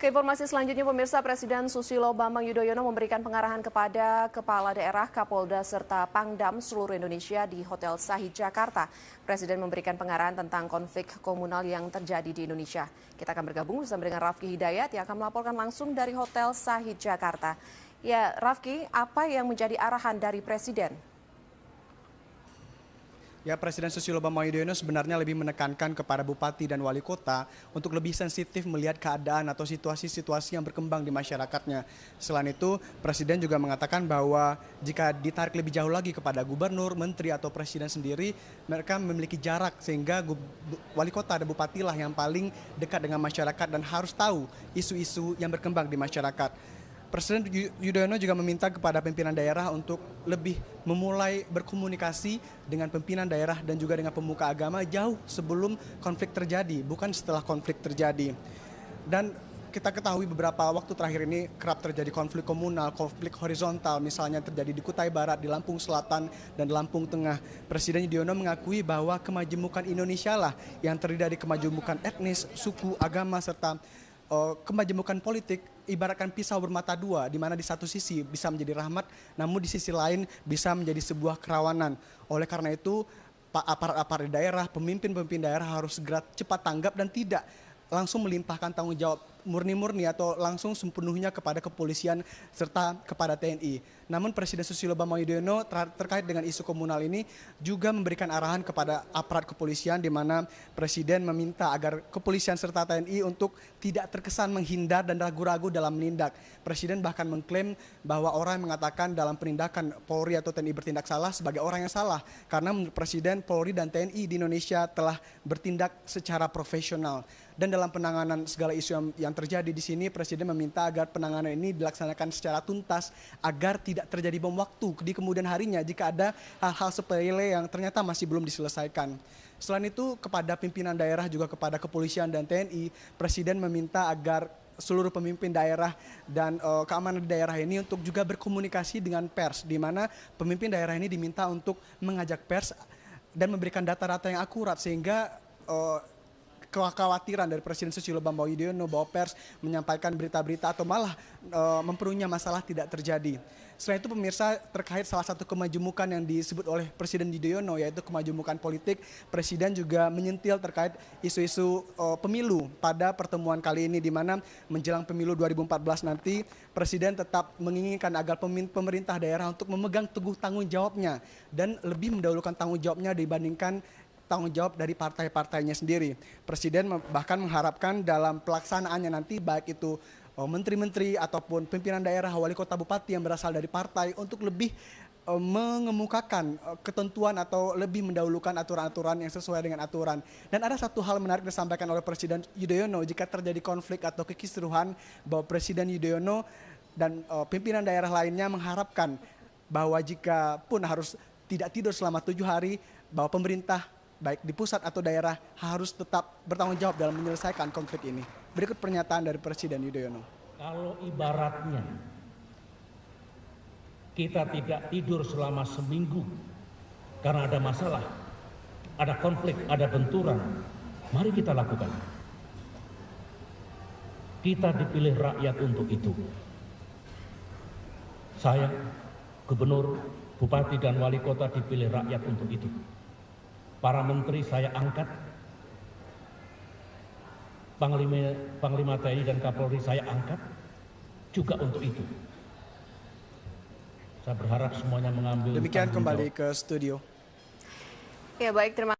Ke informasi selanjutnya, pemirsa, Presiden Susilo Bambang Yudhoyono memberikan pengarahan kepada Kepala Daerah, Kapolda, serta Pangdam seluruh Indonesia di Hotel Sahid, Jakarta. Presiden memberikan pengarahan tentang konflik komunal yang terjadi di Indonesia. Kita akan bergabung bersama dengan Rafki Hidayat yang akan melaporkan langsung dari Hotel Sahid, Jakarta. Ya, Rafki, apa yang menjadi arahan dari Presiden? Ya, Presiden Susilo Bambang Yudhoyono sebenarnya lebih menekankan kepada bupati dan wali kota untuk lebih sensitif melihat keadaan atau situasi-situasi yang berkembang di masyarakatnya. Selain itu, Presiden juga mengatakan bahwa jika ditarik lebih jauh lagi kepada gubernur, menteri, atau presiden sendiri, mereka memiliki jarak sehingga wali kota dan bupatilah yang paling dekat dengan masyarakat dan harus tahu isu-isu yang berkembang di masyarakat. Presiden Yudhoyono juga meminta kepada pimpinan daerah untuk lebih memulai berkomunikasi dengan pimpinan daerah dan juga dengan pemuka agama jauh sebelum konflik terjadi, bukan setelah konflik terjadi. Dan kita ketahui beberapa waktu terakhir ini kerap terjadi konflik komunal, konflik horizontal, misalnya terjadi di Kutai Barat, di Lampung Selatan, dan Lampung Tengah. Presiden Yudhoyono mengakui bahwa kemajemukan Indonesia lah yang terdiri dari kemajemukan etnis, suku, agama, serta kemajemukan politik ibaratkan pisau bermata dua, di mana di satu sisi bisa menjadi rahmat, namun di sisi lain bisa menjadi sebuah kerawanan. Oleh karena itu, aparat-aparat di daerah, pemimpin-pemimpin daerah harus segera cepat tanggap dan tidak langsung melimpahkan tanggung jawab murni-murni atau langsung sepenuhnya kepada kepolisian serta kepada TNI. Namun Presiden Susilo Bambang Yudhoyono terkait dengan isu komunal ini juga memberikan arahan kepada aparat kepolisian, di mana Presiden meminta agar kepolisian serta TNI untuk tidak terkesan menghindar dan ragu-ragu dalam menindak. Presiden bahkan mengklaim bahwa orang yang mengatakan dalam penindakan Polri atau TNI bertindak salah sebagai orang yang salah, karena menurut Presiden Polri dan TNI di Indonesia telah bertindak secara profesional. Dan dalam penanganan segala isu yang terjadi di sini, Presiden meminta agar penanganan ini dilaksanakan secara tuntas agar tidak terjadi bom waktu di kemudian harinya jika ada hal-hal sepele yang ternyata masih belum diselesaikan. Selain itu, kepada pimpinan daerah juga kepada kepolisian dan TNI, Presiden meminta agar seluruh pemimpin daerah dan keamanan di daerah ini untuk juga berkomunikasi dengan pers, di mana pemimpin daerah ini diminta untuk mengajak pers dan memberikan data-data yang akurat sehingga kekhawatiran dari Presiden Susilo Bambang Yudhoyono bahwa pers menyampaikan berita-berita atau malah memperunya masalah tidak terjadi. Selain itu, pemirsa, terkait salah satu kemajemukan yang disebut oleh Presiden Yudhoyono, yaitu kemajemukan politik, Presiden juga menyentil terkait isu-isu pemilu pada pertemuan kali ini, di mana menjelang pemilu 2014 nanti Presiden tetap menginginkan agar pemerintah daerah untuk memegang teguh tanggung jawabnya dan lebih mendahulukan tanggung jawabnya dibandingkan tanggung jawab dari partai-partainya sendiri. Presiden bahkan mengharapkan dalam pelaksanaannya nanti, baik itu menteri-menteri ataupun pimpinan daerah, wali kota, bupati yang berasal dari partai untuk lebih mengemukakan ketentuan atau lebih mendahulukan aturan-aturan yang sesuai dengan aturan. Dan ada satu hal menarik disampaikan oleh Presiden Yudhoyono, jika terjadi konflik atau kekisruhan, bahwa Presiden Yudhoyono dan pimpinan daerah lainnya mengharapkan bahwa jika pun harus tidak tidur selama 7 hari, bahwa pemerintah baik di pusat atau daerah harus tetap bertanggung jawab dalam menyelesaikan konflik ini. Berikut pernyataan dari Presiden Yudhoyono. Kalau ibaratnya kita tidak tidur selama seminggu karena ada masalah, ada konflik, ada benturan, mari kita lakukan. Kita dipilih rakyat untuk itu. Saya, gubernur, bupati, dan wali kota dipilih rakyat untuk itu. Para menteri saya angkat, Panglima TNI dan Kapolri saya angkat juga untuk itu. Saya berharap semuanya mengambil. Demikian kembali ke studio. Ya, baik, terima kasih.